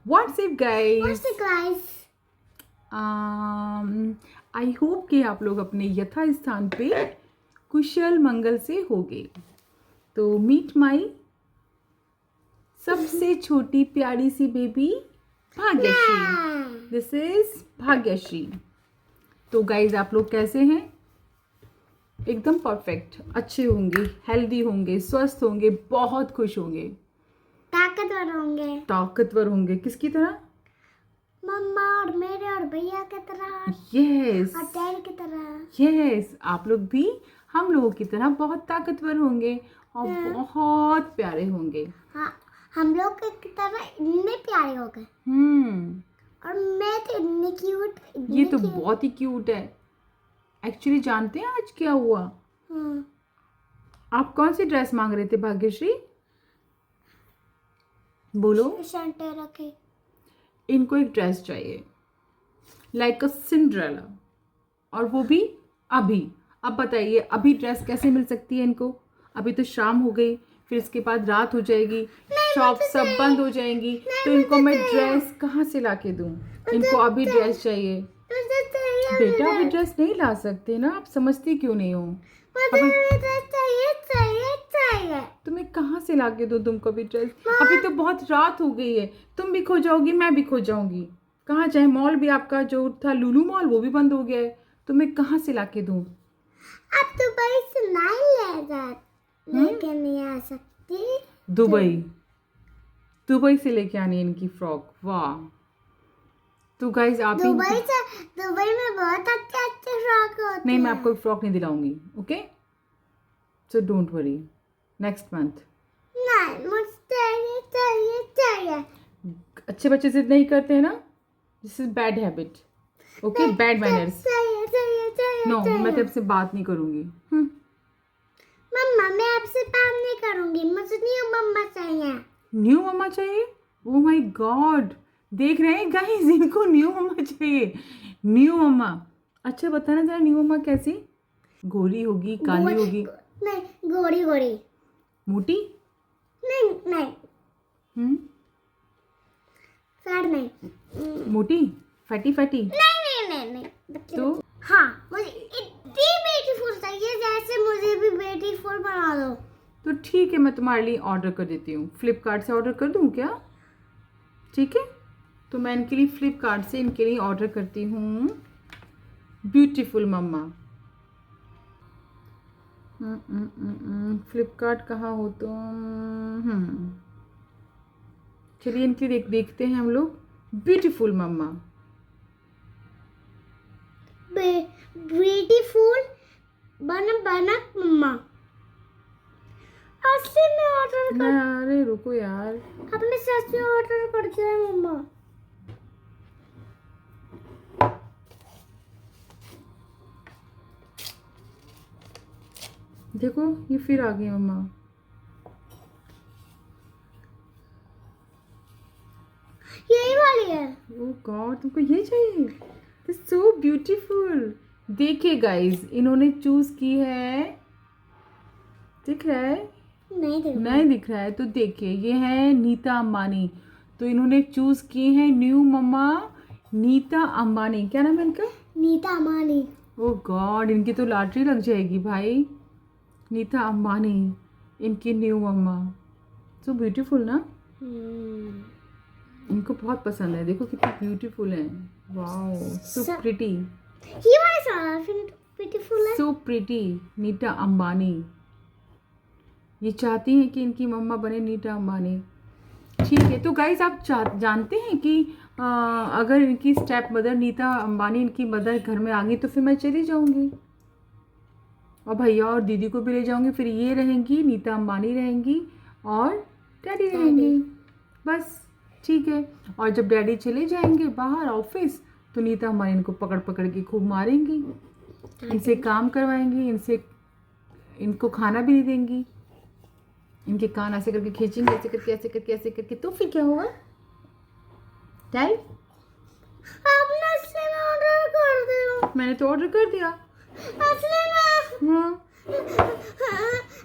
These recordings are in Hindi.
WhatsApp guys. guys? I hope कि आप लोग अपने यथा स्थान पे कुशल मंगल से होगे। तो मीट माई सबसे छोटी प्यारी सी baby Bhagyashree. This is Bhagyashree. तो गाइज आप लोग कैसे हैं? एकदम परफेक्ट, अच्छे होंगे, हेल्दी होंगे, स्वस्थ होंगे, बहुत खुश होंगे, ताकतवर होंगे। किसकी तरह? मम्मा और मेरे और भैया की तरह। यस और डैडी की तरह। यस, आप लोग भी हम लोगों की तरह बहुत ताकतवर होंगे और बहुत प्यारे होंगे। हाँ, हम लोग की तरह इतने प्यारे हो गए। और मैं तो इतनी क्यूट। ये तो बहुत ही क्यूट है। एक्चुअली जानते हैं आज क्या हुआ? आप कौन सी ड्रेस मांग रहे थे भाग्यश्री? बोलो। रखे। इनको एक ड्रेस चाहिए, लाइक अ सिंड्रेला, और वो भी अभी। अब बताइए अभी ड्रेस कैसे मिल सकती है इनको? अभी तो शाम हो गई, फिर इसके बाद रात हो जाएगी, शॉप सब बंद हो जाएंगी, तो इनको मैं ड्रेस कहाँ से ला के दूँ? इनको अभी ड्रेस चाहिए। बेटा अभी ड्रेस नहीं ला सकते ना, आप समझती क्यों नहीं हो? तो मैं कहाँ से ला के दूँ तुमको अभी ड्रेस? अभी तो बहुत रात हो गई है, तुम भी खो जाओगी, मैं भी खो जाऊंगी। कहाँ जाए? मॉल भी आपका जो था लुलु मॉल वो भी बंद हो गया है, तो मैं कहाँ से ला के दूँ? अब दुबई से लेके नहीं आ सकती। दुबई से लेके आनी है इनकी फ्रॉक। वाह। तो गाइज आप दुबई में बहुत अच्छे अच्छे फ्रॉक होते हैं। नहीं, मैं आपको फ्रॉक नहीं दिलाऊंगी, okay? So don't worry, next month. नहीं, मुझे चाहिए। अच्छे बच्चे जिद नहीं करते हैं ना, this is bad habit, okay? Bad manners. No, मैं तेरे से बात नहीं करूंगी। मम्मा मैं आपसे बात नहीं करूंगी, मुझे न्यू मम्मा चाहिए। न्यू मम्मा चाहिए? ओ माय गॉड, देख रहे हैं गाइस, इनको न्यू मम्मा चाहिए। न्यू मम्मा, अच्छा बताना जरा, न्यू मम्मा कैसी? गोरी होगी, काली होगी? नहीं, गोरी। मोटी? नहीं। फैट नहीं। मोटी? फैटी? नहीं। तो हाँ, मुझे इतनी ब्यूटीफुल चाहिए जैसे मुझे भी ब्यूटीफुल बना दो। तो ठीक है, मैं तुम्हारे लिए ऑर्डर कर देती हूँ। फ्लिपकार्ट से ऑर्डर कर दूँ क्या? ठीक है, तो मैं इनके लिए फ्लिपकार्ट से इनके लिए ऑर्डर करती हूँ ब्यूटीफुल मम्मा। फ्लिपकार्ट कहाँ हो तुम? चलिए इनके देखते हैं हम लोग ब्यूटीफुल मम्मा। ब्यूटीफुल बना मम्मा। असली में ऑर्डर कर। अरे रुको यार, आपने सच में ऑर्डर कर दिया मम्मा। देखो ये फिर आ गई मम्मा। यही वाली है। ओह गॉड, तुमको ये चाहिए? It's so beautiful. देखिए गाइस, इन्होंने चूज की है, दिख रहा है? नहीं दिख रहा है तो देखिए, ये है नीता अंबानी। तो इन्होंने चूज की है न्यू मम्मा नीता अंबानी। क्या नाम है इनका? नीता अंबानी। ओह गॉड, इनकी तो लॉटरी लग जाएगी भाई। नीता अंबानी, इनकी न्यू मम्मा। सो ब्यूटीफुल ना? इनको बहुत पसंद है, देखो कितनी ब्यूटीफुल है। Wow, so pretty. ये वाला ब्यूटीफुल है। So pretty. नीता अंबानी, ये चाहती हैं कि इनकी मम्मा बने नीता अंबानी। ठीक है, तो गाइस आप जानते हैं कि अगर इनकी स्टेप मदर नीता अंबानी, इनकी मदर घर में आ गई तो फिर मैं चली जाऊंगी और भैया और दीदी को भी ले जाऊंगी। फिर ये रहेंगी, नीता अंबानी रहेंगी और डैडी रहेंगे, बस। ठीक है, और जब डैडी चले जाएंगे बाहर ऑफिस, तो नीता अंबानी इनको पकड़ पकड़ के खूब मारेंगी, इनसे काम करवाएंगी, इनको खाना भी नहीं देंगी, इनके कान ऐसे करके खींचेंगे, ऐसे करके। तो फिर क्या होगा? डैडी आपने असली में ऑर्डर कर दिया। मैंने तो ऑर्डर कर दिया। असली में? हाँ,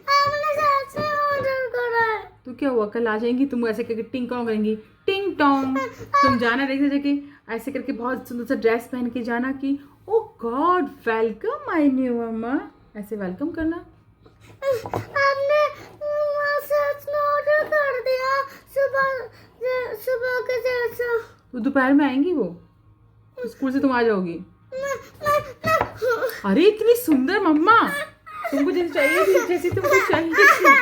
आपने सच में ऑर्डर करा है। तो क्या हुआ, कल आ जाएंगी तुम ऐसे करके टिंग टोंग करेंगी, टिंग टोंग। तुम जाना देखते जगह ऐसे करके बहुत सुंदर सा ड्रेस पहन के जाना कि ओ गॉड वेलकम माय न्यू मम्मा, ऐसे वेलकम करना। आपने सच में ऑर्डर कर दिया सुबह के जैसा। तो दोपहर में आएंगी वो, स्कूल से तुम आ जाओगी। अरे इतनी सुंदर मम्मा, तुमको जैसे चाहिए थी, जैसे तुमको चाहिए थी।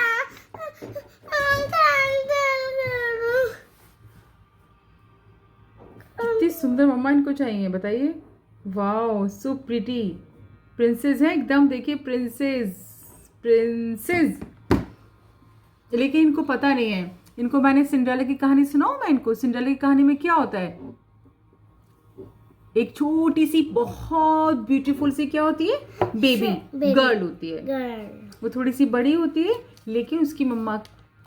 इतनी सुंदर मम्मा इनको चाहिए, बताइए। वाओ सो प्रिटी, प्रिंसेस है एकदम, देखिए प्रिंसेस प्रिंसेस। लेकिन इनको पता नहीं है, इनको मैंने सिंड्रेला की कहानी सुनाऊं मैं इनको। सिंड्रेला की कहानी में क्या होता है, एक छोटी सी बहुत ब्यूटीफुल सी क्या होती है, बेबी गर्ल होती है। वो थोड़ी सी बड़ी होती है, लेकिन उसकी मम्मा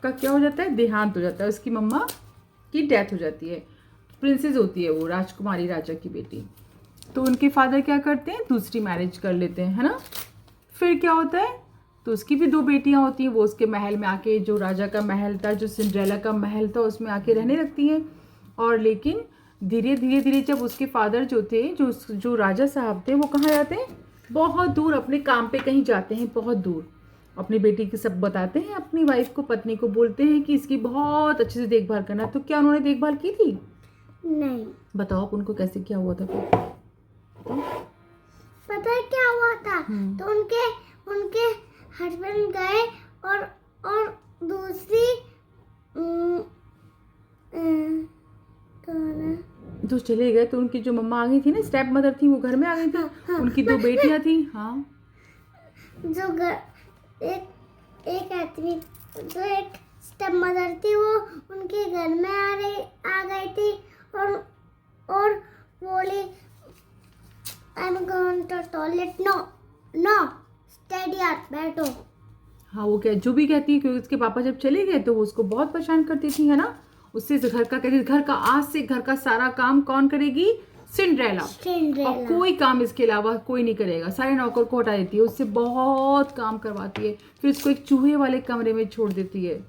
का क्या हो जाता है, देहांत हो जाता है, उसकी मम्मा की डेथ हो जाती है। प्रिंसेस होती है वो, राजकुमारी राजा की बेटी। तो उनके फादर क्या करते हैं, दूसरी मैरिज कर लेते हैं, है ना। फिर क्या होता है, तो उसकी भी 2 बेटियां होती हैं। वो उसके महल में आके, जो राजा का महल था, जो सिंड्रेला का महल था, उसमें आके रहने लगती हैं। और लेकिन धीरे धीरे जब उसके फादर जो थे, जो राजा साहब थे, वो कहाँ जाते हैं, बहुत दूर अपने काम पे कहीं जाते हैं, बहुत दूर। अपनी बेटी की सब बताते हैं, अपनी वाइफ को, पत्नी को बोलते हैं कि इसकी बहुत अच्छे से देखभाल करना। तो क्या उन्होंने देखभाल की थी? नहीं। बताओ आप उनको कैसे क्या हुआ था फिर? पता है क्या हुआ था? तो उनके हस्बैंड गए और दूसरी तो चले गए। तो उनकी जो मम्मा आ गई थी ना, स्टेप मदर थी, वो घर में आ गई थी। हाँ, उनकी 2 बेटियां थी। हाँ, जो एक आदमी, जो एक स्टेप मदर थी, वो उनके घर में आ गई थी और बोली I am going to toilet. No stay here, बैठो। हाँ, वो क्या जो भी कहती है, क्योंकि उसके पापा जब चले गए तो वो उसको बहुत परेशान करती थी, है ना। उससे घर का कहती, घर का आज से घर का सारा काम कौन करेगी, सिंड्रेला। और कोई काम इसके अलावा कोई नहीं करेगा, सारे नौकर को हटा देती है, उससे बहुत काम करवाती है। फिर उसको एक चूहे वाले कमरे में छोड़ देती है।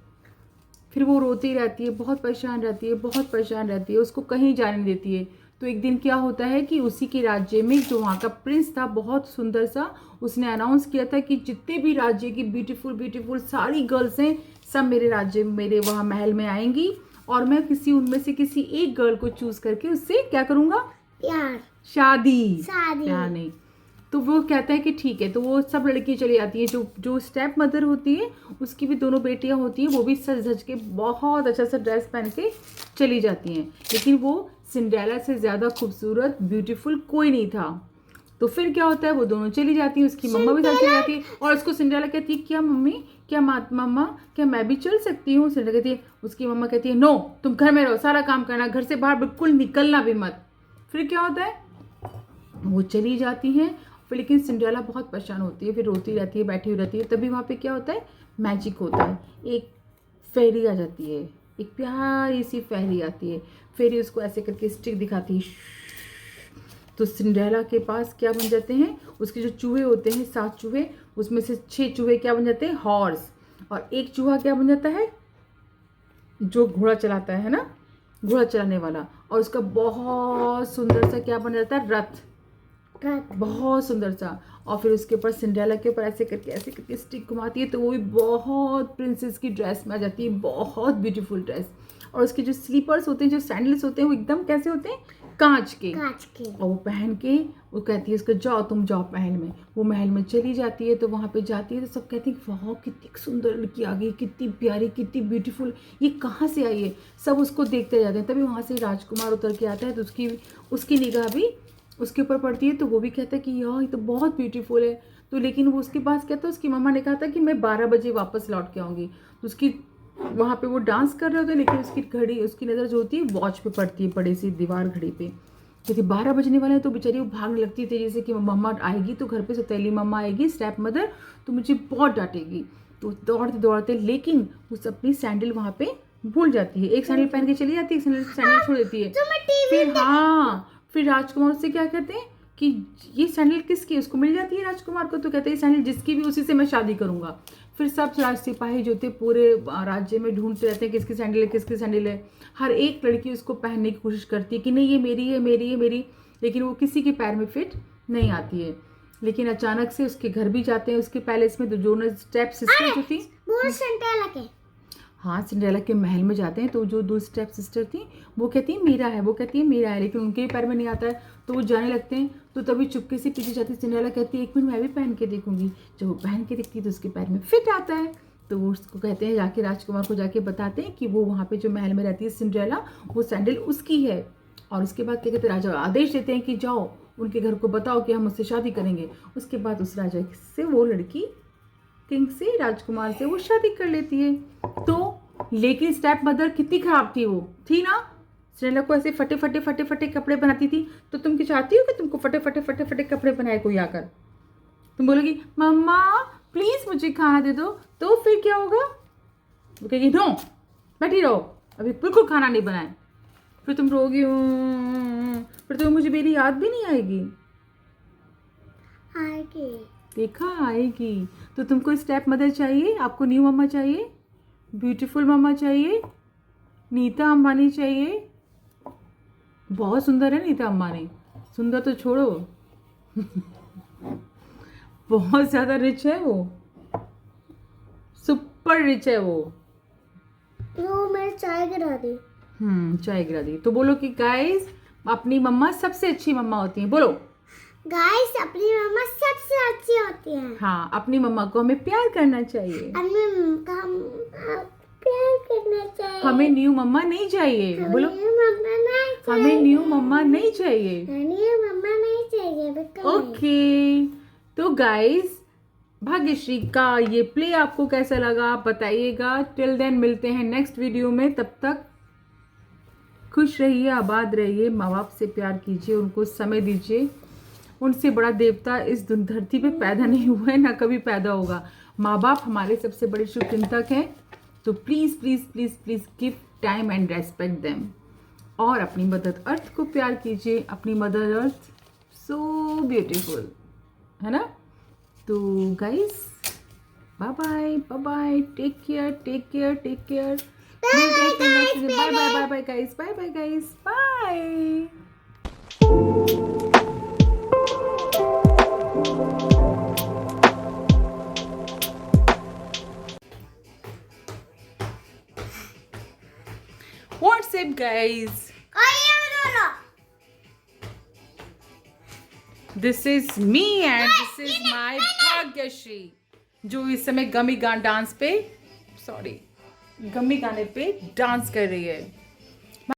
फिर वो रोती रहती है, बहुत परेशान रहती है, बहुत परेशान रहती है, उसको कहीं जाने नहीं देती है। तो एक दिन क्या होता है कि उसी के राज्य में जो वहाँ का प्रिंस था, बहुत सुंदर सा, उसने अनाउंस किया था कि जितने भी राज्य की ब्यूटीफुल ब्यूटीफुल सारी गर्ल्स हैं, सब मेरे राज्य में, मेरे वहाँ महल में आएंगी, और मैं उनमें से किसी एक गर्ल को चूज करके उससे क्या करूँगा, प्यार, शादी। प्यार नहीं। तो वो कहता है कि ठीक है। तो वो सब लड़की चली जाती है। जो स्टेप मदर होती है, उसकी भी 2 बेटियां होती हैं, वो भी सज धज के बहुत अच्छा सा ड्रेस पहन के चली जाती हैं। लेकिन वो सिंड्रेला से ज़्यादा खूबसूरत ब्यूटीफुल कोई नहीं था। तो फिर क्या होता है, वो दोनों चली जाती है, उसकी मम्मा भी साथ चली जाती है। और उसको सिंड्रेला कहती है, क्या मम्मी, क्या मम्मा, क्या मैं भी चल सकती हूँ? सिंड्रेला कहती है, उसकी मम्मा कहती है, नो, तुम घर में रहो, सारा काम करना, घर से बाहर बिल्कुल निकलना भी मत। फिर क्या होता है, वो चली जाती हैं। फिर लेकिन सिंड्रेला बहुत परेशान होती है, फिर रोती रहती है, बैठी हुई रहती है। तभी वहाँ पे क्या होता है, मैजिक होता है। एक फेरी आ जाती है, एक प्यारी सी फेरी आती है। फेरी उसको ऐसे करके स्टिक दिखाती है, तो सिंड्रेला के पास क्या बन जाते हैं, उसके जो चूहे होते हैं, 7 चूहे, उसमें से 6 चूहे क्या बन जाते हैं, हॉर्स। और एक चूहा क्या बन जाता है, जो घोड़ा चलाता है ना, घोड़ा चलाने वाला। और उसका बहुत सुंदर सा क्या बन जाता है, रथ, बहुत सुंदर सा। और फिर उसके ऊपर सिंड्रेला के ऊपर ऐसे करके स्टिक घुमाती है, तो वो भी बहुत प्रिंसेस की ड्रेस में आ जाती है, बहुत ब्यूटीफुल ड्रेस। और उसके जो स्लीपर्स होते हैं, जो सैंडल्स होते हैं, वो एकदम कैसे होते हैं, कांच के। और वो पहन के वो कहती है उसको, जाओ तुम जाओ महल में। वो महल में चली जाती है। तो वहाँ पे जाती है तो सब कहते हैं, वाह कितनी सुंदर लड़की आ गई, कितनी प्यारी, कितनी ब्यूटीफुल, ये कहाँ से आई है, सब उसको देखते जाते हैं। तभी वहाँ से राजकुमार उतर के आता है, तो उसकी निगाह भी उसके ऊपर पड़ती है। तो वो भी कहता है कि यार ये तो बहुत ब्यूटीफुल है। तो लेकिन वो उसके पास क्या था, उसकी मम्मा ने कहा था कि मैं 12 बजे वापस लौट के आऊँगी। तो उसकी वहाँ पे वो डांस कर रहे होते हैं, लेकिन उसकी घड़ी, उसकी नज़र जो होती है वॉच पे पड़ती है, बड़ी सी दीवार घड़ी पे। क्योंकि 12 बजने वाले हैं, तो बेचारी वो भागने लगती थी, जैसे कि मम्मा आएगी तो घर पे सौतेली मम्मा आएगी, स्टेप मदर, तो मुझे बहुत डांटेगी। तो दौड़ते दौड़ते, लेकिन उस अपनी सैंडल वहाँ पे भूल जाती है। एक सैंडल पहन के चली जाती है, एक सैंडल छोड़ देती है। फिर राजकुमार उससे क्या कहते हैं कि ये सैंडल किसकी, उसको मिल जाती है राजकुमार को। तो कहते हैं सैंडल जिसकी भी, उसी से मैं शादी करूँगा। फिर सब सिपाही जो थे पूरे राज्य में ढूंढते रहते हैं किसकी सैंडल है, किसकी सैंडल है। हर एक लड़की उसको पहनने की कोशिश करती है कि नहीं ये मेरी है, मेरी है, मेरी, लेकिन वो किसी के पैर में फिट नहीं आती है। लेकिन अचानक से उसके घर भी जाते हैं, उसके पैलेस में, दोनों स्टेप सिस्टर जो थी, वो सिंड्रेला के, हाँ सिंड्रेला के महल में जाते हैं। तो जो 2 स्टेप सिस्टर थी वो कहती है मेरा है, वो कहती है मेरा है, लेकिन उनके पैर में नहीं आता है। तो वो जाने लगते हैं। तो तभी चुपके से पीछे जाती सिंड्रेला, कहती है 1 मिनट मैं भी पहन के देखूंगी। जब वो पहन के देखती है तो उसके पैर में फिट आता है। तो वो उसको कहते हैं, जाके राजकुमार को जाके बताते हैं कि वो वहाँ पे जो महल में रहती है सिंड्रेला, वो सैंडल उसकी है। और उसके बाद क्या कहते हैं, राजा आदेश देते हैं कि जाओ उनके घर को बताओ कि हम उससे शादी करेंगे। उसके बाद उस राजा से वो लड़की किंग से, राजकुमार से वो शादी कर लेती है। तो लेकिन स्टेप मदर कितनी खराब थी, वो थी ना, सिंड्रेला को ऐसे फटे फटे फटे फटे कपड़े बनाती थी। तो तुम क्या चाहती हो कि तुमको फटे फटे फटे फटे कपड़े बनाए कोई आकर? तुम बोलोगी मम्मा प्लीज मुझे खाना दे दो, तो फिर क्या होगा? वो कहेगी नो बैठी रहो, अभी बिल्कुल खाना नहीं बनाए। फिर तुम रोगी, फिर तो मुझे मेरी याद भी नहीं आएगी। आएगी, देखा आएगी। तो तुमको स्टेप मदर चाहिए, आपको न्यू मम्मा चाहिए, ब्यूटीफुल मम्मा चाहिए, नीता अंबानी चाहिए। बहुत सुंदर है नीता अंबानी, सुंदर तो छोड़ो बहुत ज़्यादा रिच है वो, सुपर रिच है वो। मेरे चाय गिरा दी। चाय गिरा दी। तो बोलो कि गाइस अपनी मम्मा सबसे अच्छी मम्मा होती है, बोलो गाइस अपनी मम्मा सबसे अच्छी होती है। हाँ, अपनी मम्मा को हमें प्यार करना चाहिए, प्यार करना चाहिए। हमें न्यू मम्मा नहीं चाहिए, बोलो हमें न्यू मम्मा नहीं चाहिए। मम्मा नहीं चाहिए, बिल्कुल नहीं। ओके, तो गाइस भाग्यश्री का ये प्ले आपको कैसा लगा आप बताइएगा। टिल देन मिलते हैं नेक्स्ट वीडियो में, तब तक खुश रहिए, आबाद रहिए, माँ बाप से प्यार कीजिए, उनको समय दीजिए। उनसे बड़ा देवता इस धरती पे पैदा नहीं हुआ है, ना कभी पैदा होगा। माँ बाप हमारे सबसे बड़े शुभचिंतक हैं। तो please please please please give time and respect them. और अपनी मदर अर्थ को प्यार कीजिए, अपनी मदर अर्थ सो ब्यूटीफुल है ना। तो guys bye bye bye bye, take care take care take care. Bye bye bye bye guys, bye bye guys, bye. What's up guys? This is me and this is my Bhagyashree, जो इस समय गमी गाने पे डांस कर रही है।